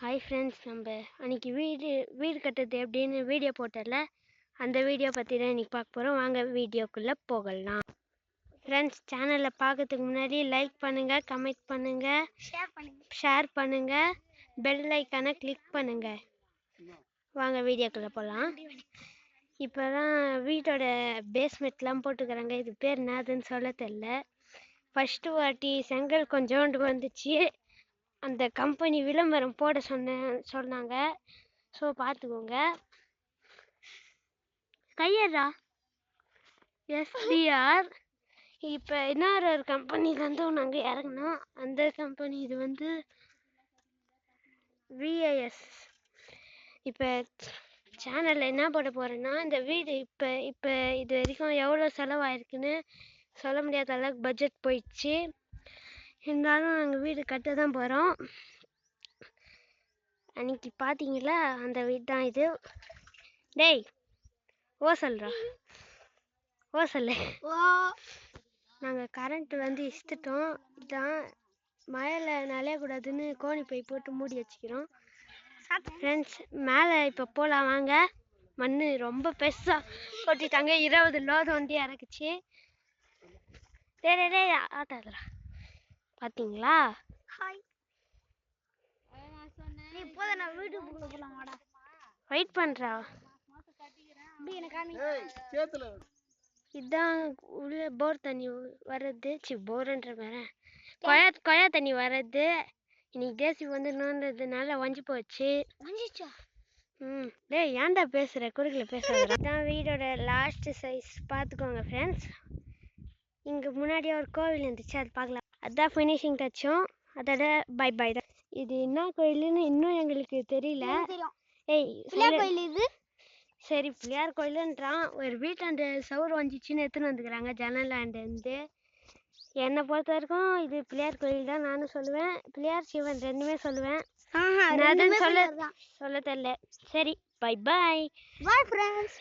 Hi friends, நம்ம அன்றைக்கி வீடு கட்டுறது எப்படின்னு வீடியோ போட்டல, அந்த வீடியோ பற்றி தான் இன்றைக்கி பார்க்க போகிறோம். வாங்க வீடியோக்குள்ளே போகலாம். ஃப்ரெண்ட்ஸ், சேனலை பார்க்கறதுக்கு முன்னாடி லைக் பண்ணுங்கள், கமெண்ட் பண்ணுங்கள், ஷேர் பண்ணுங்கள், பெல் ஐக்கானை கிளிக் பண்ணுங்கள். வாங்க வீடியோக்குள்ளே போகலாம். இப்போ தான் வீட்டோட பேஸ்மெண்ட்லாம் போட்டுக்கிறாங்க. இது பேர் என்னதுன்னு சொல்ல தெரில. ஃபஸ்ட்டு வாட்டி செங்கல் கொஞ்சோண்டு வந்துச்சு. அந்த கம்பெனி விளம்பரம் போட சொன்னாங்க. ஸோ பார்த்துக்கோங்க. கையறா எஸ்டிஆர். இப்போ இன்னொரு கம்பெனிலேருந்து நாங்கள் இறங்கினோம். அந்த கம்பெனி இது வந்து விஐஎஸ். இப்போ சேனலில் என்ன போட போகிறேன்னா, இந்த வீடு இப்போ இது வரைக்கும் எவ்வளோ செலவாயிருக்குன்னு சொல்ல முடியாத அளவுக்கு பட்ஜெட் போயிடுச்சு. இருந்தாலும் நாங்கள் வீடு கட்ட தான் போகிறோம். அன்றைக்கி பார்த்தீங்களா, அந்த வீடு தான் இது. டேய் சொல்கிறா சொல்லு. நாங்கள் கரண்ட்டு வந்து இஷ்டத்தோம். இதான் மழையில் நனையக்கூடாதுன்னு கோணி பை போட்டு மூடி வச்சுக்கிறோம். ஃப்ரெண்ட்ஸ், மேலே இப்போ போகலாம் வாங்க. மண் ரொம்ப பெருசாக கொட்டிட்டாங்க. 20 லோடு வண்டி இறக்குச்சு. டே ஆட்டாதுரா. பார்த்தீங்களா? வெயிட் பண்ணுறா. இதுதான் உள்ள போர் தண்ணி வர்றது. போருன்ற மாதிரி கொயா தண்ணி வர்றது. இன்னைக்கு தேசி வந்து நோன்றதுனால வஞ்சி போச்சு. டேய் ஏன்டா பேசுகிற, குறுக்கில் பேசுகிறேன். இதுதான் வீடோட லாஸ்ட் சைஸ். பார்த்துக்கோங்க ஃப்ரெண்ட்ஸ். இங்கே முன்னாடியே ஒரு கோவில் இருந்துச்சு, அது பார்க்கலாம். அதுதான் ஃபினிஷிங் டச்சும். அதோட பை பை தான். இது என்ன கோயிலுன்னு இன்னும் எங்களுக்கு தெரியல. ஏய் கோயில் இது. சரி, பிள்ளையார் கோயிலுன்றான். ஒரு வீட்டாண்ட சவுறு வஞ்சிச்சின்னு எடுத்துன்னு வந்துக்கிறாங்க ஜனலாண்டேருந்து. என்னை பொறுத்த வரைக்கும் இது பிள்ளையார் கோயில் தான் நானும் சொல்லுவேன். பிள்ளையார் சிவன் ரெண்டுமே சொல்லுவேன். சொல்ல தெரியல. சரி, பை பாய் ஃப்ரெண்ட்ஸ்.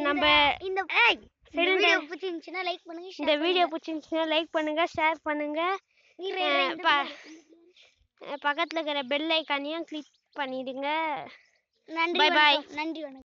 நம்ம இந்த வீடியோ பிடிச்சிருந்துச்சுன்னா லைக் பண்ணுங்க, ஷேர் பண்ணுங்க, பக்கத்தில் இருக்கிற பெல் ஐக்கானையும் கிளிக் பண்ணிடுங்க. நன்றி, பாய். நன்றி, வணக்கம்.